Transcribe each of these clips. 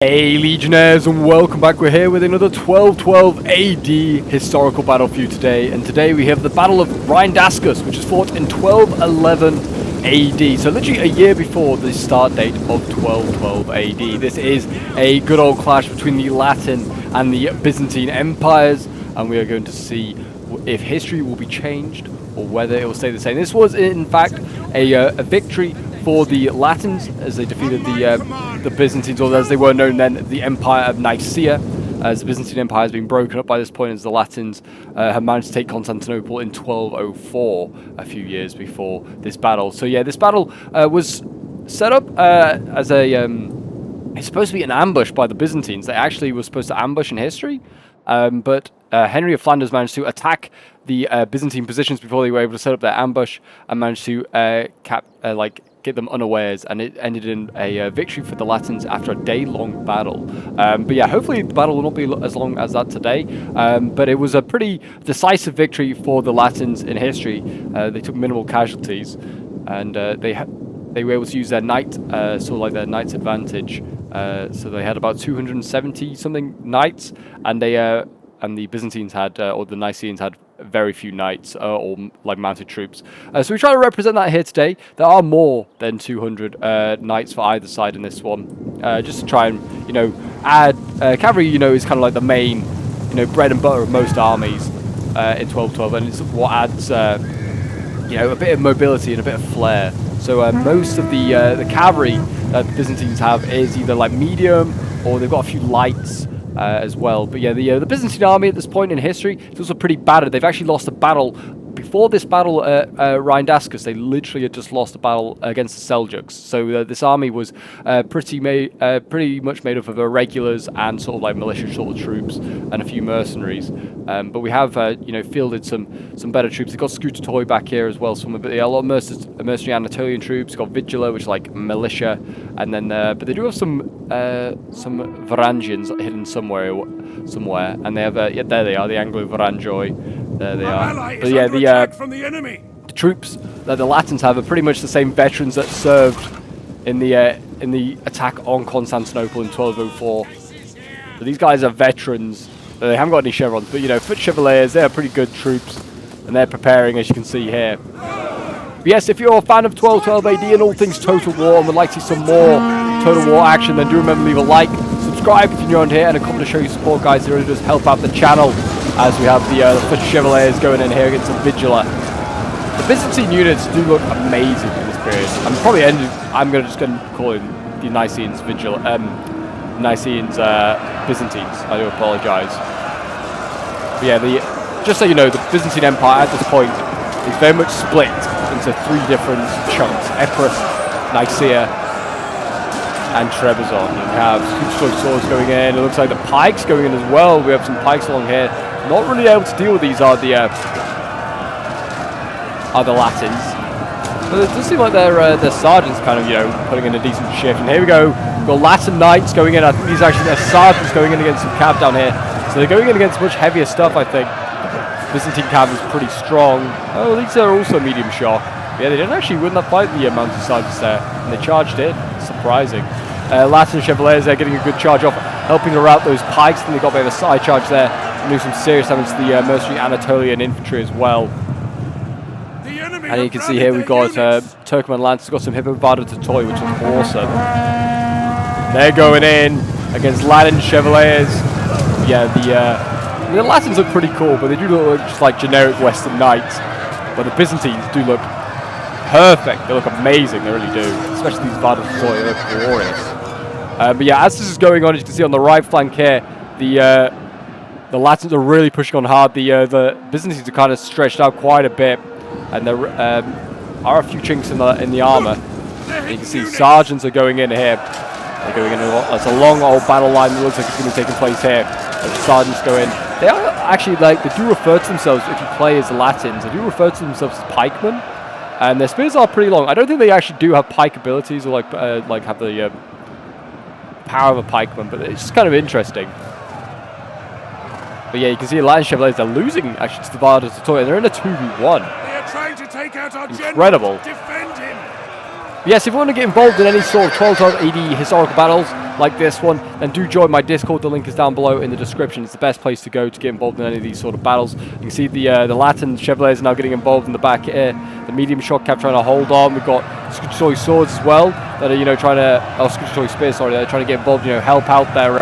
Hey Legionnaires, and welcome back. We're here with another 1212 AD historical battle for you today, and today we have the Battle of Rhyndacus, which was fought in 1211 AD, so literally a year before the start date of 1212 AD. This is a good old clash between the Latin and the Byzantine empires, and we are going to see if history will be changed or whether it will stay the same. This was in fact a victory for the Latins as they defeated the Byzantines, or as they were known then, the Empire of Nicaea, as the Byzantine Empire has been broken up by this point, as the Latins have managed to take Constantinople in 1204, a few years before this battle. So yeah, this battle was set up as a it's supposed to be an ambush by the Byzantines. They actually were supposed to ambush in history, but Henry of Flanders managed to attack the Byzantine positions before they were able to set up their ambush, and managed to get them unawares, and it ended in a victory for the Latins after a day-long battle. But yeah, hopefully the battle will not be as long as that today, but it was a pretty decisive victory for the Latins in history. They took minimal casualties, and they were able to use their knight, sort of like their knight's advantage. So they had about 270 something knights, and the Byzantines had, or the Nicaeans had, very few knights or like mounted troops. So we try to represent that here today. There are more than 200 knights for either side in this one, just to try and add cavalry. Is kind of like the main bread and butter of most armies in 1212, and it's what adds a bit of mobility and a bit of flair. So most of the cavalry that the Byzantines have is either like medium, or they've got a few lights as well. But yeah, the Byzantine army at this point in history is also pretty battered. They've actually lost a battle before this battle at Rhyndacus. They literally had just lost a battle against the Seljuks. So this army was pretty much made up of irregulars and sort of like militia sort of troops and a few mercenaries. But we have fielded some better troops. They've got Scooter Toy back here as well. A lot of mercenary Anatolian troops. They've got Vigila, which is like militia, and then but they do have some Varangians hidden somewhere, and they have there they are, the Anglo-Varangioi. There they are. But yeah, the troops that the Latins have are pretty much the same veterans that served in the attack on Constantinople in 1204. So these guys are veterans. They haven't got any chevrons, but foot chevaliers, they're pretty good troops, and they're preparing, as you can see here. But yes, if you're a fan of 1212 AD and all things Total War and would like to see some more Total War action, then do remember to leave a like, subscribe if you're new on here, and a comment to show your support, guys. It really does help out the channel, as we have the foot chevaliers going in here against the Vigila. The Byzantine units do look amazing in this period. I'm just going to call it the Nicaeans Vigila, Nicaeans Byzantines. I do apologise. But yeah, just so you know, the Byzantine Empire at this point is very much split into three different chunks: Epirus, Nicaea, and Trebizond. We have Scooter swords going in. It looks like the pikes going in as well. We have some pikes along here. Not really able to deal with these are the Latins. But it does seem like their sergeants kind of putting in a decent shift. And here we go. We've got Latin knights going in. I think these are actually their sergeants going in against some cav down here. So they're going in against much heavier stuff, I think. Byzantine cav is pretty strong. Oh, these are also medium shock. Yeah, they didn't actually win that fight, the mounted sergeants there, and they charged in. Surprising. Latin chevaliers, they're getting a good charge off, helping to rout those pikes. And they got a bit of a side charge there, and do some serious damage to the mercenary Anatolian infantry as well. And you can see here we've got Turkmen Lancers, got some Hippobarda to toy, which is awesome. They're going in against Latin chevaliers. Yeah, the Latins look pretty cool, but they do look just like generic Western knights. But the Byzantines do look perfect. They look amazing. They really do. Especially these Varda to toy. They look glorious. But yeah, as this is going on, as you can see on the right flank here, the Latins are really pushing on hard. The Byzantines are kind of stretched out quite a bit, and there are a few chinks in the armor. And you can see sergeants are going in here. They're going in a lot. That's a long old battle line that looks like it's going to be taking place here. As the sergeants go in, they are actually they do refer to themselves, if you play as the Latins, they do refer to themselves as pikemen, and their spears are pretty long. I don't think they actually do have pike abilities or have the power of a pikeman, but it's just kind of interesting. But yeah, you can see the Latin chevaliers, they're losing actually to the Varda to toy. They're in a 2v1. They are trying to take out our incredible. Defend him. Yes, if you want to get involved in any sort of 1212 AD historical battles, like this one, then do join my Discord. The link is down below in the description. It's the best place to go to get involved in any of these sort of battles. You can see the Latin Chevaliers are now getting involved in the back here. The medium shock cap trying to hold on. We've got Scutoy swords as well that are, trying to, Scutoy spears, sorry, they're trying to get involved, help out their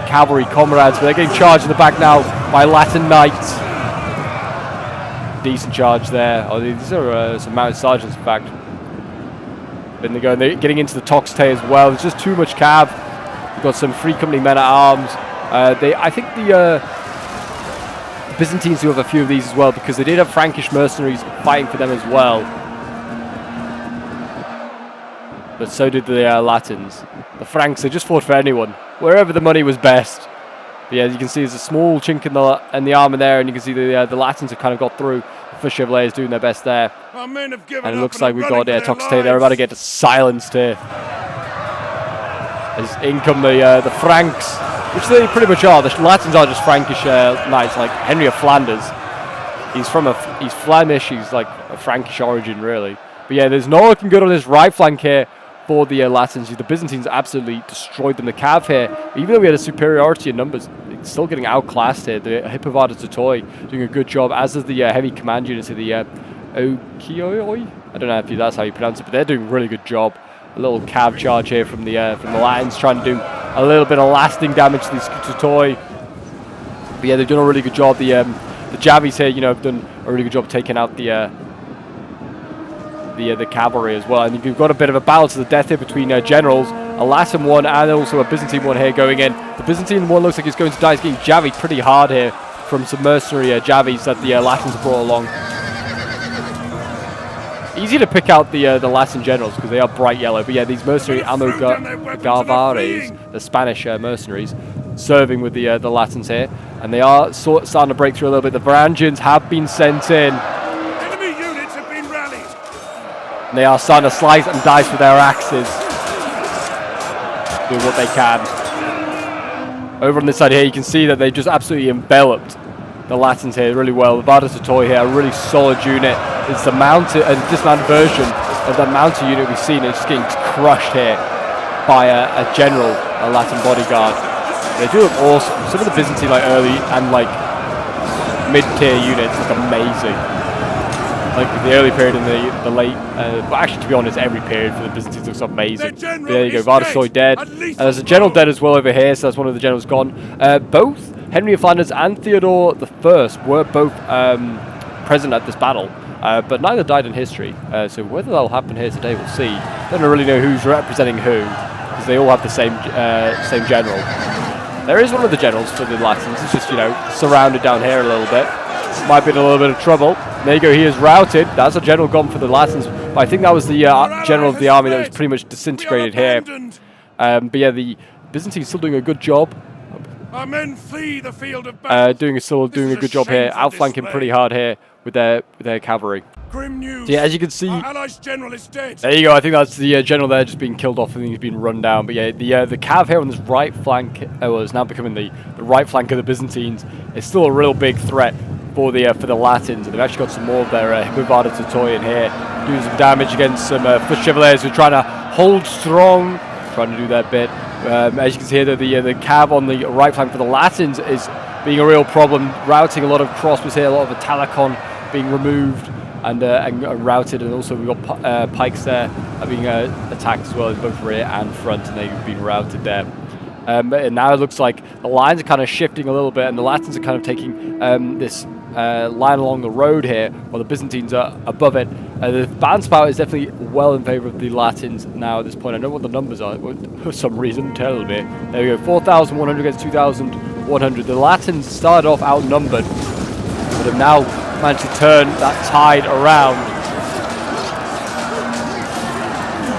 cavalry comrades, but they're getting charged in the back now by Latin knights. Decent charge there. Oh, these are some mounted sergeants, in fact. Then they're getting into the Toxtay as well. There's just too much cav. We've got some Free Company men at arms. I think the Byzantines do have a few of these as well, because they did have Frankish mercenaries fighting for them as well. But so did the Latins. The Franks, they just fought for anyone, wherever the money was best. But yeah, as you can see, there's a small chink in the armor there, and you can see the Latins have kind of got through. The First Chevaliers doing their best there. Our men have given And it up looks and are like we've running got for their Toxtay. They're about to lives. get silenced here. As in come the Franks, which they pretty much are. The Latins are just Frankish knights, like Henry of Flanders. He's Flemish. He's like a Frankish origin, really. But yeah, there's no looking good on this right flank here for the Latins. The Byzantines absolutely destroyed them. The cav here, even though we had a superiority in numbers, it's still getting outclassed here. The Hippovarda Totoi doing a good job, as is the heavy command units of the Okioi. I don't know if that's how you pronounce it, but they're doing a really good job. A little cav charge here from the Latins, trying to do a little bit of lasting damage to these Totoi. But yeah, they've done a really good job. The Javis here, have done a really good job taking out the cavalry as well. And you've got a bit of a battle to the death here between generals, a Latin one and also a Byzantine one here going in. The Byzantine one looks like it's going to die. It's getting javied pretty hard here from some mercenary javies that the Latins have brought along. Easy to pick out the Latin generals because they are bright yellow. But yeah, these mercenary Almogarvares, the Spanish mercenaries, serving with the Latins here. And they are starting to break through a little bit. The Varangians have been sent in. Enemy units have been rallied. And they are starting to slice and dice with their axes. Doing what they can. Over on this side here, you can see that they just absolutely enveloped the Latins here really well. The Varda Totoi here, a really solid unit. It's the dismounted version of that mounted unit we've seen. It's just getting crushed here by a general, a Latin bodyguard. They do look awesome. Some of the Byzantine early and mid-tier units look amazing. Like the early period and the late, but actually to be honest, every period for the Byzantines looks amazing. But there you go, Varda Totoi dead. There's a general dead as well over here, so that's one of the generals gone. Both Henry of Flanders and Theodore I were both present at this battle, but neither died in history. So whether that'll happen here today, we'll see. Don't really know who's representing who, because they all have the same general. There is one of the generals for the Latins. It's just surrounded down here a little bit. Might be in a little bit of trouble. There you go. He is routed. That's a general gone for the Latins. But I think that was the general of the army that was pretty much disintegrated here. But yeah, the Byzantines still doing a good job. Our men flee the field of battle. Doing a good job here, outflanking pretty hard here with their cavalry. Grim news. So yeah, as you can see, our allies' general is dead. there you go. I think that's the general there just being killed off. I think he's been run down. But yeah, the cav here on this right flank is now becoming the right flank of the Byzantines. It's still a real big threat for the Latins, and they've actually got some more of their Hippovarda Totoi in here, doing some damage against some First Chevaliers who are trying to hold strong, trying to do their bit. As you can see here, the cav on the right flank for the Latins is being a real problem, routing a lot of crossbows here, a lot of Italicon being removed and routed, and also we've got pikes there being attacked as well in both rear and front, and they've been routed there. And now it looks like the lines are kind of shifting a little bit, and the Latins are kind of taking this line along the road here, while the Byzantines are above it. The balance power is definitely well in favour of the Latins now at this point. I don't know what the numbers are, for some reason, tell me. There we go, 4,100 against 2,100. The Latins started off outnumbered, but have now managed to turn that tide around.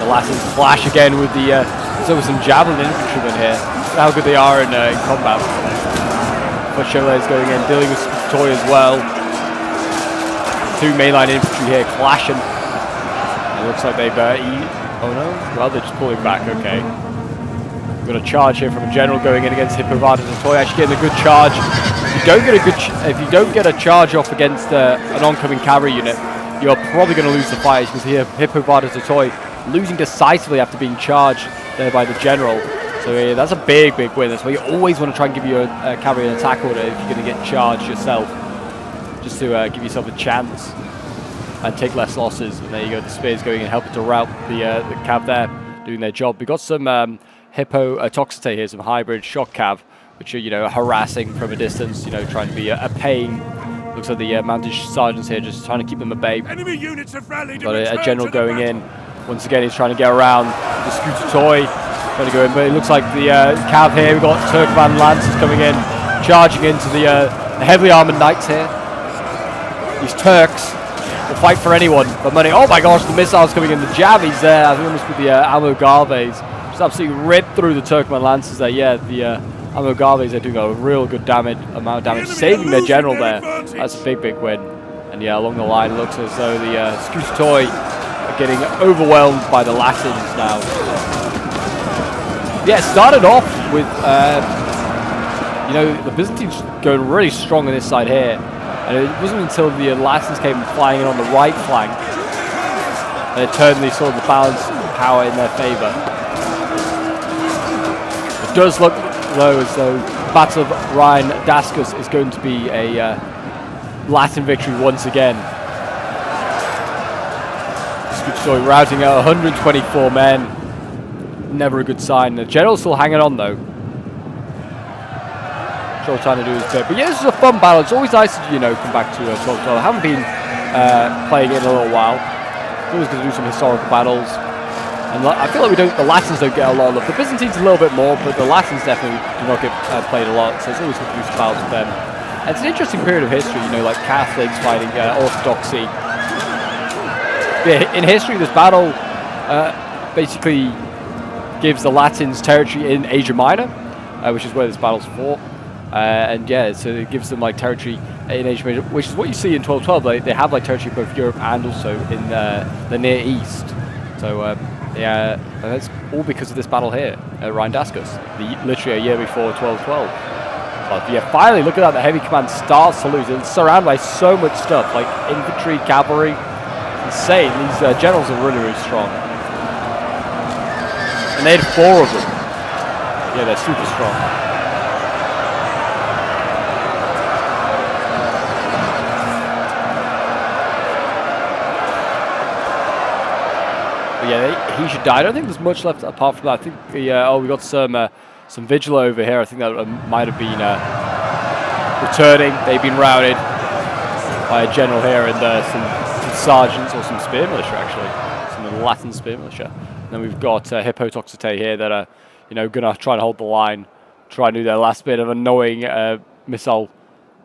The Latins clash again with the some javelin infantrymen here. How good they are in combat. First Chevaliers going in, dealing with Toy as well. Two mainline infantry here clashing. It looks like they've oh no, well they're just pulling back. Okay, we've got a charge here from a general going in against Hippovarda Totoi. Actually getting a good charge. If you don't get a charge off against an oncoming cavalry unit, you're probably going to lose the fight. As you can see here, Hippovarda Totoi losing decisively after being charged there by the general. So So yeah, that's a big win. That's why you always want to try and give your cavalry an attack order if you're going to get charged yourself, just to give yourself a chance and take less losses. And there you go, the spears going and helping to rout the cav there, doing their job. We've got some Hippo Toxite here, some hybrid shock cav, which are, you know, harassing from a distance, you know, trying to be a pain. Looks like the mounted sergeants here just trying to keep them at bay. Enemy units have rallied. Got a general going in. Once again, he's trying to get around the scooter toy, trying to go in, but it looks like the cav here, we've got Turkman Lancers coming in, charging into the heavily armored knights here. These Turks will fight for anyone for money. Oh my gosh, the missiles coming in, the jabbies there, I think almost with the Almogarves. Just absolutely ripped through the Turkman Lancers there. Yeah, the Almogarves are doing a real good amount of damage, saving their general there. That's a big win. And yeah, along the line, it looks as though the scooter toy are getting overwhelmed by the Latins now. Yeah, it started off with, you know, the Byzantines going really strong on this side here. And it wasn't until the Latins came flying in on the right flank that it turned the sort of the balance of power in their favour. It does look though as though the Battle of Rhyndacus is going to be a Latin victory once again. Story routing out 124 men. Never a good sign. The general's still hanging on though. Sure, trying to do his bit. But yeah, this is a fun battle. It's always nice to, you know, come back to 12-12. I haven't been playing it in a little while. I'm always going to do some historical battles. And I feel like the Latins don't get a lot of love. The Byzantines a little bit more, but the Latins definitely do not get played a lot. So it's always good to do some battles with them. And it's an interesting period of history, you know, like Catholics fighting Orthodoxy. In history, this battle basically gives the Latins territory in Asia Minor, which is where this battle's fought. And yeah, so it gives them like territory in Asia Minor, which is what you see in 12-12. They have like territory in both Europe and also in the Near East. So yeah, that's all because of this battle here at Rhyndacus, literally a year before 12-12. But yeah, finally, look at that, the heavy command starts to lose. It's surrounded by so much stuff, like infantry, cavalry. Insane. These generals are really strong. And they had 4 of them. Yeah, they're super strong. But yeah, he should die. I don't think there's much left apart from that. I think we got some vigil over here. I think that might have been returning. They've been routed by a general here and some sergeants or some spear militia, actually, some Latin spear militia. And then we've got Hippo Toxite here that are, you know, gonna try and hold the line, try and do their last bit of annoying missile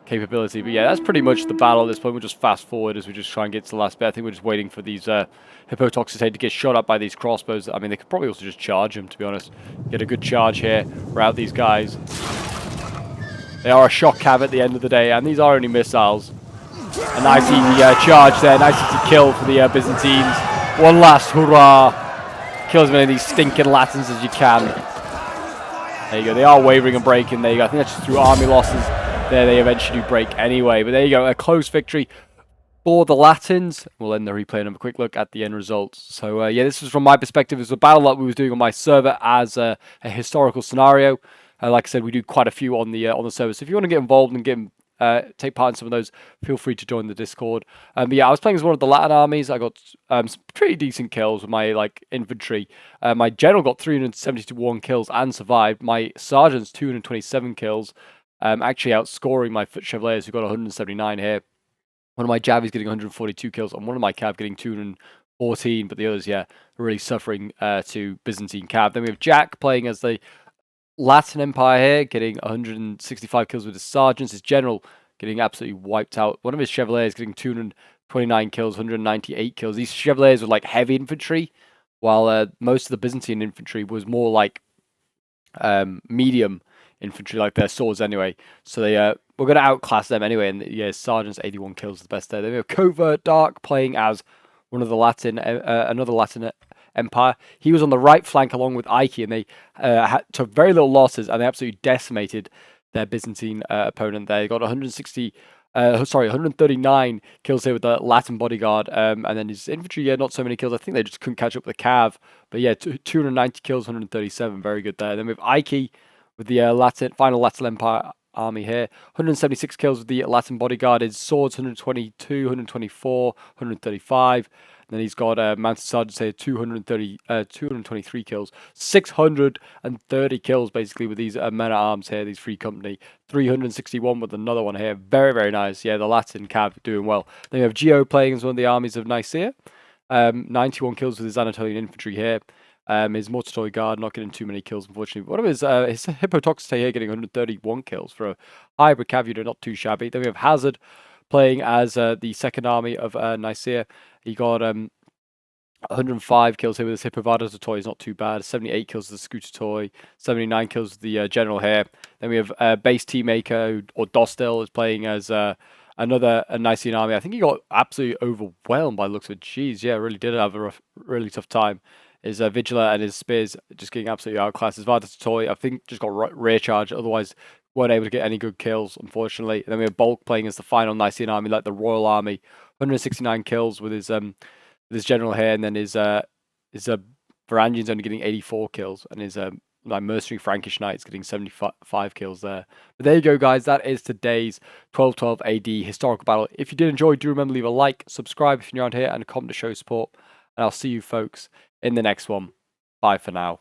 capability. But yeah, that's pretty much the battle at this point. We'll just fast forward as we just try and get to the last bit. I think we're just waiting for these Hippo Toxite to get shot up by these crossbows. I mean, they could probably also just charge them, to be honest. Get a good charge here, rout these guys. They are a shock cav at the end of the day, and these are only missiles. A nice easy charge there, nice easy kill for the Byzantines. One last hurrah. Kill as many of these stinking Latins as you can. There you go, they are wavering and breaking. There you go, I think that's just through army losses. There they eventually do break anyway. But there you go, a close victory for the Latins. We'll end the replay and have a quick look at the end results. So yeah, this was from my perspective. It was a battle that we were doing on my server as a historical scenario. Like I said, we do quite a few on the server. So if you want to get involved and take part in some of those, feel free to join the Discord. But yeah, I was playing as one of the Latin armies. I got some pretty decent kills with my infantry. My general got 371 kills and survived. My sergeant's 227 kills, actually outscoring my foot chevaliers who got 179 here. One of my Javis getting 142 kills, and one of my cav getting 214. But the others, yeah, really suffering to Byzantine cav. Then we have Jack playing as the Latin Empire here, getting 165 kills with his sergeants. His general getting absolutely wiped out. One of his chevaliers getting 229 kills, 198 kills. These chevaliers were like heavy infantry, while most of the Byzantine infantry was more like medium infantry, like their swords anyway. So they we're going to outclass them anyway. And yeah, sergeant's 81 kills is the best there. Then we have Covert Dark playing as one of the another Latin Empire. He was on the right flank along with Ike, and they took very little losses, and they absolutely decimated their Byzantine opponent there. They got 160 Sorry, 139 kills here with the Latin bodyguard, and then his infantry, yeah, not so many kills. I think they just couldn't catch up with the cav, but yeah, 290 kills, 137, very good there. Then we have Ike with the final Latin Empire army here, 176 kills with the Latin bodyguard. His swords 122, 124, 135. Then he's got Mounted Sergeants here, 223 kills, 630 kills basically with these men at arms here, these free company, 361 with another one here. Very, very nice. Yeah, the Latin cav doing well. Then we have Geo playing as one of the armies of Nicaea, 91 kills with his Anatolian infantry here. His Mortatory Guard not getting too many kills, unfortunately. One of his Hippotoxite here getting 131 kills for a hybrid cav unit, not too shabby. Then we have Hazard playing as the second army of Nicaea. He got 105 kills here with his Hippovados toy, is not too bad. 78 kills with the Scooter toy, 79 kills with the General here. Then we have Base Teammaker, or Dostel, is playing as a Nicean army. I think he got absolutely overwhelmed by the looks of it. Jeez, yeah, really did have a really tough time. His Vigilant and his Spears just getting absolutely outclassed. His Vadas toy, I think, just got rear charge, otherwise weren't able to get any good kills, unfortunately. And then we have Bulk playing as the final Nicean army, like the Royal Army, 169 kills with his General here, and then his Varangian's only getting 84 kills, and his like mercenary Frankish Knight's getting 75 kills there. But there you go, guys. That is today's 1212 AD historical battle. If you did enjoy, do remember to leave a like, subscribe if you're around here, and a comment to show support. And I'll see you folks in the next one. Bye for now.